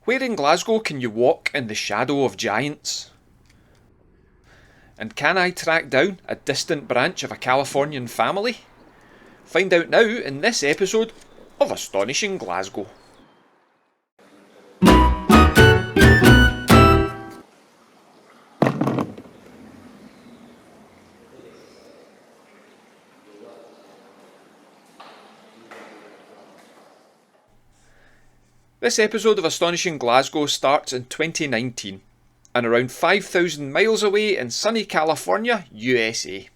Where in Glasgow can you walk in the shadow of giants? And can I track down a distant branch of a Californian family? Find out now in this episode of Astonishing Glasgow. This episode of Astonishing Glasgow starts in 2019 and around 5,000 miles away in sunny California, USA.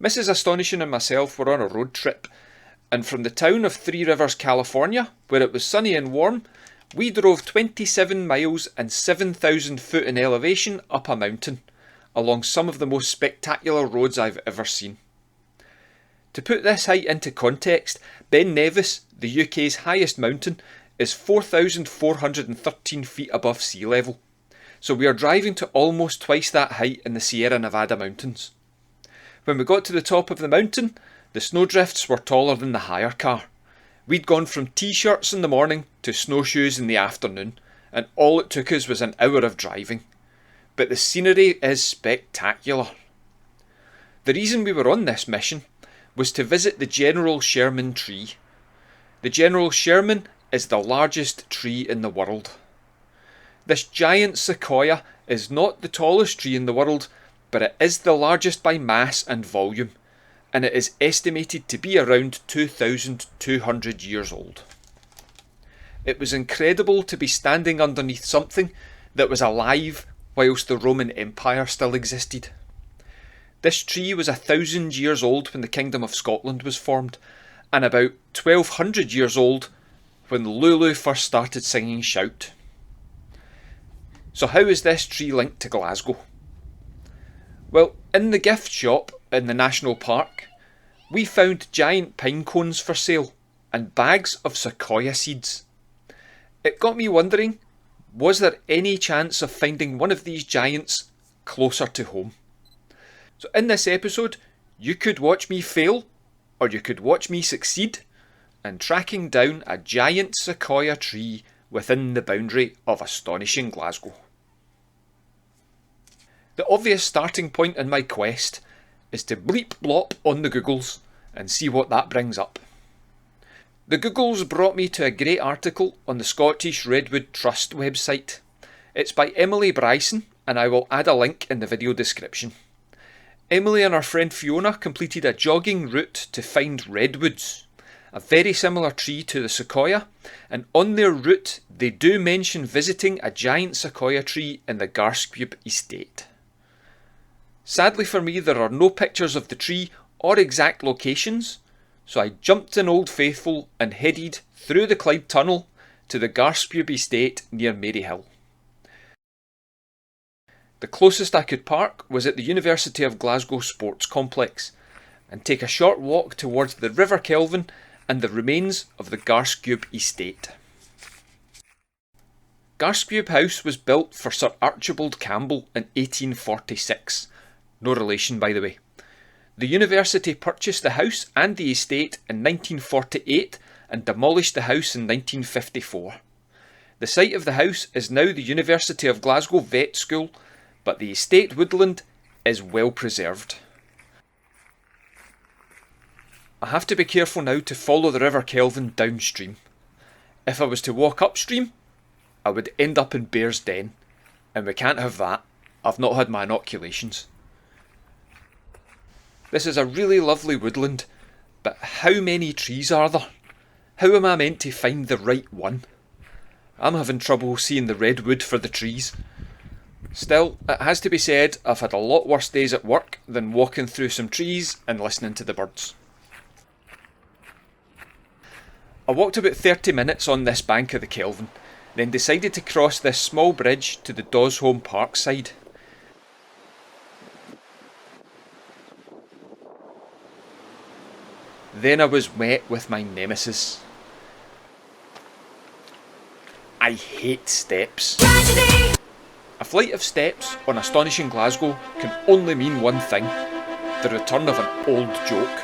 Mrs. Astonishing and myself were on a road trip, and from the town of Three Rivers, California, where it was sunny and warm, we drove 27 miles and 7,000 foot in elevation up a mountain, along some of the most spectacular roads I've ever seen. To put this height into context, Ben Nevis, the UK's highest mountain, is 4,413 feet above sea level, so we are driving to almost twice that height in the Sierra Nevada mountains. When we got to the top of the mountain, the snowdrifts were taller than the hire car. We'd gone from t-shirts in the morning to snowshoes in the afternoon, and all it took us was an hour of driving. But the scenery is spectacular. The reason we were on this mission was to visit the General Sherman tree. The General Sherman is the largest tree in the world. This giant sequoia is not the tallest tree in the world, but it is the largest by mass and volume, and it is estimated to be around 2,200 years old. It was incredible to be standing underneath something that was alive whilst the Roman Empire still existed. This tree was 1,000 years old when the Kingdom of Scotland was formed, and about 1,200 years old when Lulu first started singing Shout. So how is this tree linked to Glasgow? Well, in the gift shop in the National Park, we found giant pine cones for sale and bags of sequoia seeds. It got me wondering, was there any chance of finding one of these giants closer to home? So in this episode, you could watch me fail, or you could watch me succeed in tracking down a giant sequoia tree within the boundary of Astonishing Glasgow. The obvious starting point in my quest is to bleep blop on the Googles and see what that brings up. The Googles brought me to a great article on the Scottish Redwood Trust website. It's by Emily Bryson, and I will add a link in the video description. Emily and her friend Fiona completed a jogging route to find redwoods, a very similar tree to the sequoia, and on their route they do mention visiting a giant sequoia tree in the Garscube estate. Sadly for me, there are no pictures of the tree or exact locations, so I jumped in Old Faithful and headed through the Clyde Tunnel to the Garscube estate near Maryhill. The closest I could park was at the University of Glasgow Sports Complex and take a short walk towards the River Kelvin and the remains of the Garscube estate. Garscube House was built for Sir Archibald Campbell in 1846. No relation, by the way. The university purchased the house and the estate in 1948 and demolished the house in 1954. The site of the house is now the University of Glasgow Vet School, but the estate woodland is well preserved. I have to be careful now to follow the River Kelvin downstream. If I was to walk upstream, I would end up in Bear's Den, and we can't have that. I've not had my inoculations. This is a really lovely woodland, but how many trees are there? How am I meant to find the right one? I'm having trouble seeing the redwood for the trees. Still, it has to be said, I've had a lot worse days at work than walking through some trees and listening to the birds. I walked about 30 minutes on this bank of the Kelvin, then decided to cross this small bridge to the Dosholm Park side. Then I was met with my nemesis. I hate steps. Tragedy! A flight of steps on Astonishing Glasgow can only mean one thing: the return of an old joke.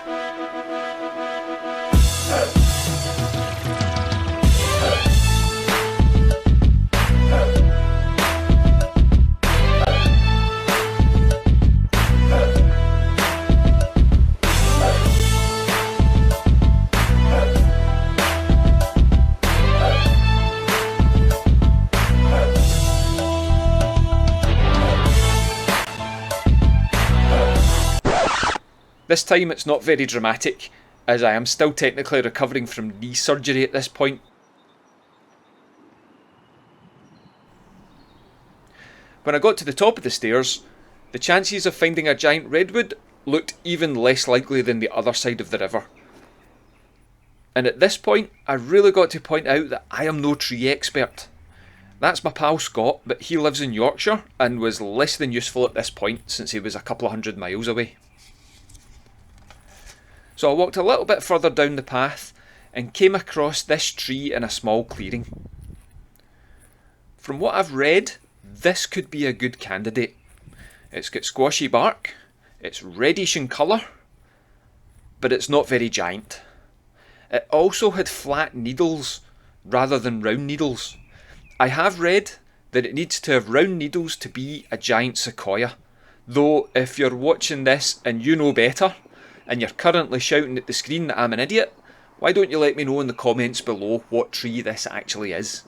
This time it's not very dramatic, as I am still technically recovering from knee surgery at this point. When I got to the top of the stairs, the chances of finding a giant redwood looked even less likely than the other side of the river. And at this point, I really got to point out that I am no tree expert. That's my pal Scott, but he lives in Yorkshire and was less than useful at this point since he was a couple of 100 miles away. So I walked a little bit further down the path and came across this tree in a small clearing. From what I've read, this could be a good candidate. It's got squashy bark, it's reddish in colour, but it's not very giant. It also had flat needles rather than round needles. I have read that it needs to have round needles to be a giant sequoia, though if you're watching this and you know better, and you're currently shouting at the screen that I'm an idiot, why don't you let me know in the comments below what tree this actually is?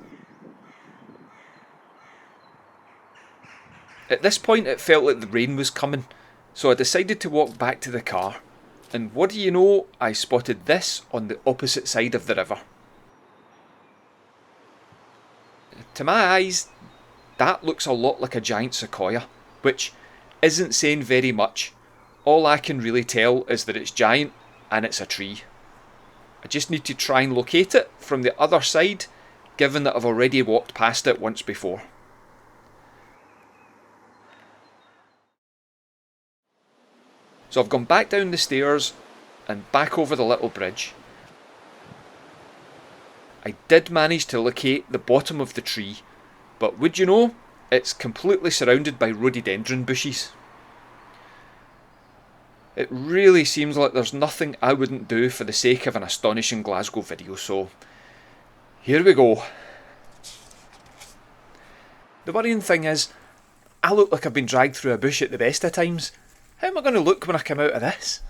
At this point it felt like the rain was coming, so I decided to walk back to the car, and what do you know, I spotted this on the opposite side of the river. To my eyes, that looks a lot like a giant sequoia, which isn't saying very much. All I can really tell is that it's giant and it's a tree. I just need to try and locate it from the other side, given that I've already walked past it once before. So I've gone back down the stairs and back over the little bridge. I did manage to locate the bottom of the tree, but would you know, it's completely surrounded by rhododendron bushes. It really seems like there's nothing I wouldn't do for the sake of an Astonishing Glasgow video, so here we go. The worrying thing is, I look like I've been dragged through a bush at the best of times. How am I going to look when I come out of this?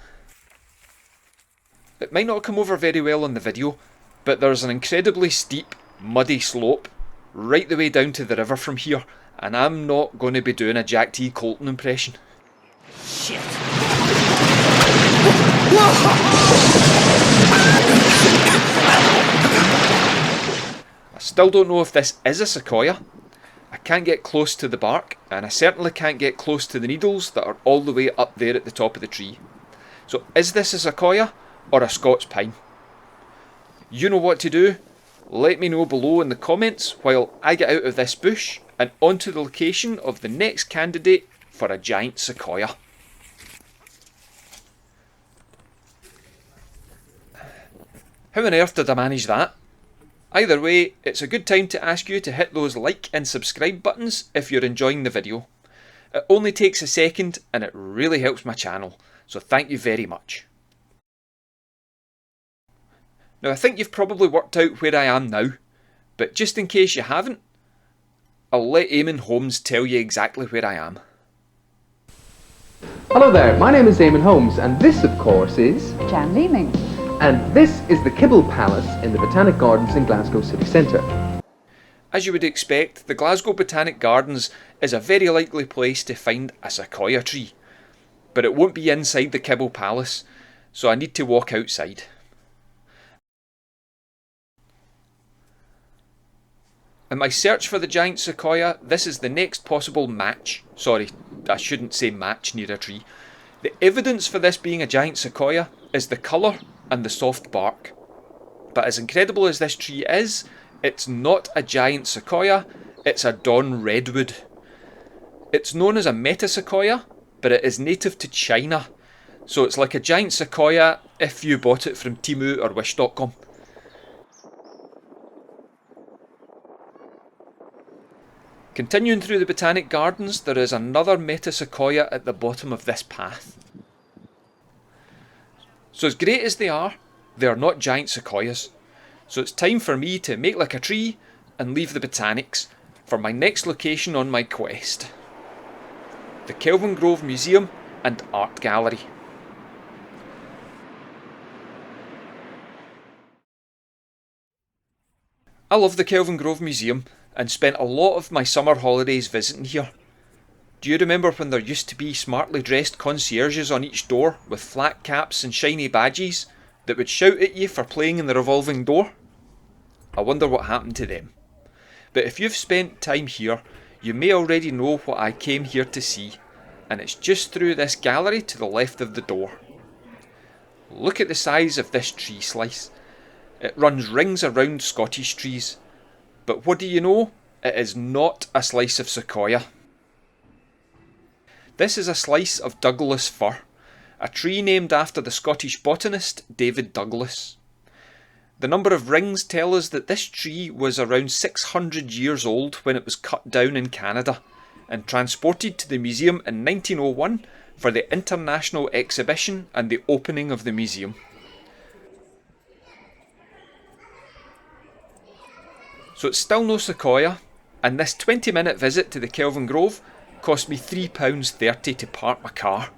It might not come over very well on the video, but there's an incredibly steep, muddy slope right the way down to the river from here, and I'm not going to be doing a Jack T. Colton impression. Shit! I still don't know if this is a sequoia. I can't get close to the bark, and I certainly can't get close to the needles that are all the way up there at the top of the tree. So is this a sequoia or a Scots pine? You know what to do. Let me know below in the comments while I get out of this bush and onto the location of the next candidate for a giant sequoia. How on earth did I manage that? Either way, it's a good time to ask you to hit those like and subscribe buttons if you're enjoying the video. It only takes a second and it really helps my channel, so thank you very much. Now I think you've probably worked out where I am now, but just in case you haven't, I'll let Eamon Holmes tell you exactly where I am. Hello there, my name is Eamon Holmes, and this of course is Jan Leeming. And this is the Kibble Palace in the Botanic Gardens in Glasgow city centre. As you would expect, the Glasgow Botanic Gardens is a very likely place to find a sequoia tree, but it won't be inside the Kibble Palace, so I need to walk outside. In my search for the giant sequoia, this is the next possible match. Sorry, I shouldn't say match near a tree. The evidence for this being a giant sequoia is the colour and the soft bark. But as incredible as this tree is, it's not a giant sequoia, it's a dawn redwood. It's known as a metasequoia, but it is native to China. So it's like a giant sequoia if you bought it from Temu or Wish.com. Continuing through the Botanic Gardens, there is another metasequoia at the bottom of this path. So as great as they are not giant sequoias. So it's time for me to make like a tree and leave the botanics for my next location on my quest. The Kelvingrove Museum and Art Gallery. I love the Kelvingrove Museum and spent a lot of my summer holidays visiting here. Do you remember when there used to be smartly dressed concierges on each door with flat caps and shiny badges that would shout at you for playing in the revolving door? I wonder what happened to them. But if you've spent time here, you may already know what I came here to see, and it's just through this gallery to the left of the door. Look at the size of this tree slice. It runs rings around Scottish trees. But what do you know? It is not a slice of sequoia. This is a slice of Douglas fir, a tree named after the Scottish botanist David Douglas. The number of rings tell us that this tree was around 600 years old when it was cut down in Canada and transported to the museum in 1901 for the International Exhibition and the opening of the museum. So it's still no sequoia, and this 20-minute visit to the Kelvingrove cost me £3.30 to park my car.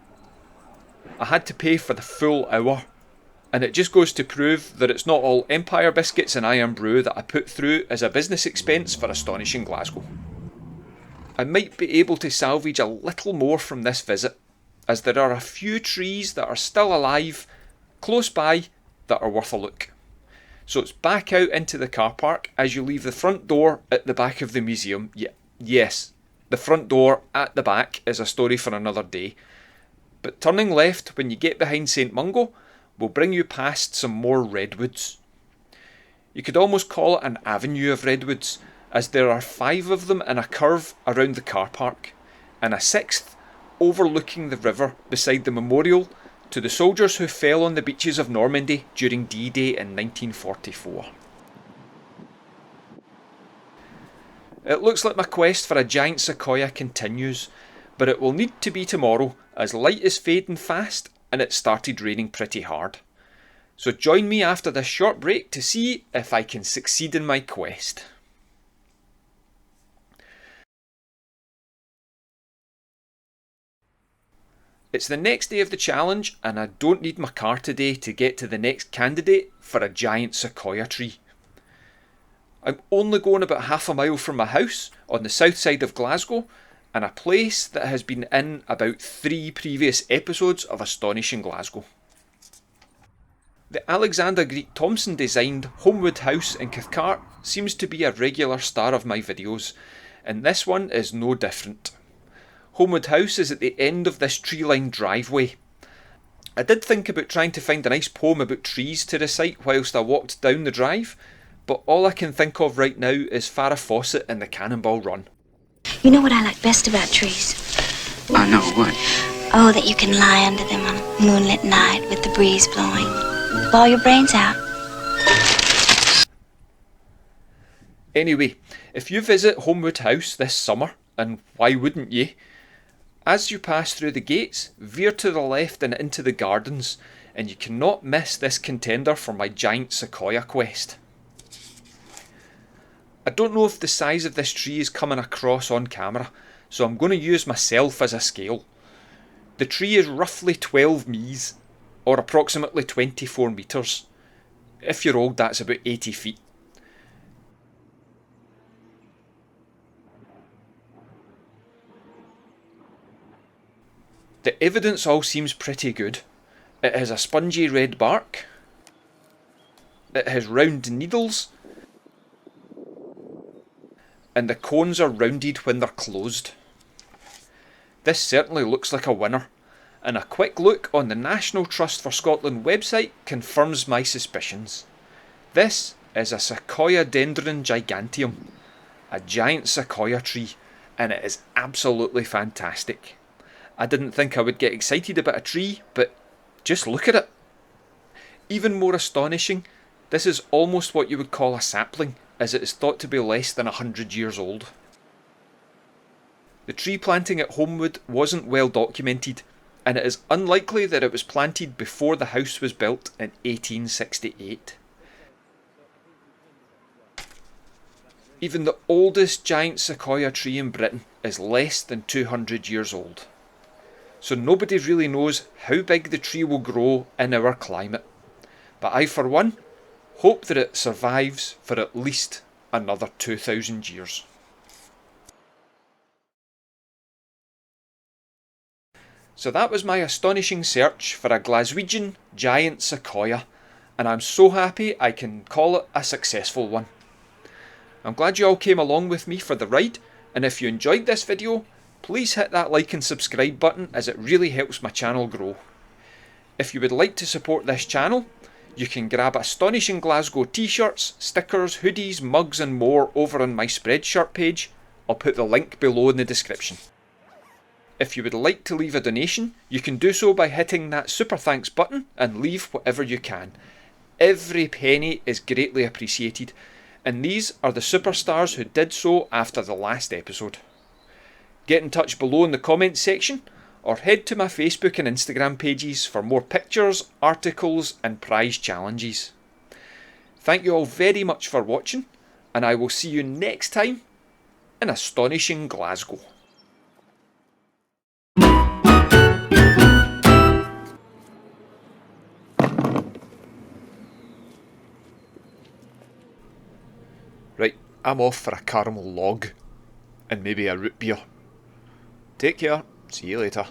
I had to pay for the full hour, and it just goes to prove that it's not all Empire biscuits and iron brew that I put through as a business expense for Astonishing Glasgow. I might be able to salvage a little more from this visit, as there are a few trees that are still alive close by that are worth a look. So it's back out into the car park as you leave the front door at the back of the museum. Yes, the front door at the back is a story for another day. But turning left when you get behind St Mungo will bring you past some more redwoods. You could almost call it an avenue of redwoods, as there are 5 of them in a curve around the car park, and a 6th overlooking the river beside the memorial to the soldiers who fell on the beaches of Normandy during D-Day in 1944. It looks like my quest for a giant sequoia continues, but it will need to be tomorrow as light is fading fast and it started raining pretty hard. So join me after this short break to see if I can succeed in my quest. It's the next day of the challenge and I don't need my car today to get to the next candidate for a giant sequoia tree. I'm only going about half a mile from my house on the south side of Glasgow, and a place that has been in about 3 previous episodes of Astonishing Glasgow. The Alexander Greek Thomson designed Holmwood house in Cathcart seems to be a regular star of my videos, and this one is no different. Holmwood house is at the end of this tree-lined driveway. I did think about trying to find a nice poem about trees to recite whilst I walked down the drive, but all I can think of right now is Farrah Fawcett and the Cannonball Run. You know what I like best about trees? I know what? Oh, that you can lie under them on a moonlit night with the breeze blowing. Ball your brains out. Anyway, if you visit Holmwood House this summer, and why wouldn't you? As you pass through the gates, veer to the left and into the gardens, and you cannot miss this contender for my giant sequoia quest. I don't know if the size of this tree is coming across on camera, so I'm going to use myself as a scale. The tree is roughly 12 ms, or approximately 24 metres. If you're old, that's about 80 feet. The evidence all seems pretty good. It has a spongy red bark. It has round needles. And the cones are rounded when they're closed. This certainly looks like a winner, and a quick look on the National Trust for Scotland website confirms my suspicions. This is a Sequoia dendron giganteum, a giant sequoia tree, and it is absolutely fantastic. I didn't think I would get excited about a tree, but just look at it. Even more astonishing, this is almost what you would call a sapling, as it is thought to be less than 100 years old. The tree planting at Holmwood wasn't well documented, and it is unlikely that it was planted before the house was built in 1868. Even the oldest giant sequoia tree in Britain is less than 200 years old. So nobody really knows how big the tree will grow in our climate. But I, for one, hope that it survives for at least another 2,000 years. So that was my astonishing search for a Glaswegian giant sequoia, and I'm so happy I can call it a successful one. I'm glad you all came along with me for the ride, and if you enjoyed this video, please hit that like and subscribe button as it really helps my channel grow. If you would like to support this channel, you can grab Astonishing Glasgow t-shirts, stickers, hoodies, mugs and more over on my Spreadshirt page. I'll put the link below in the description. If you would like to leave a donation, you can do so by hitting that super thanks button and leave whatever you can. Every penny is greatly appreciated, and these are the superstars who did so after the last episode. Get in touch below in the comments section, or head to my Facebook and Instagram pages for more pictures, articles and prize challenges. Thank you all very much for watching, and I will see you next time in Astonishing Glasgow. Right, I'm off for a caramel log and maybe a root beer. Take care, see you later.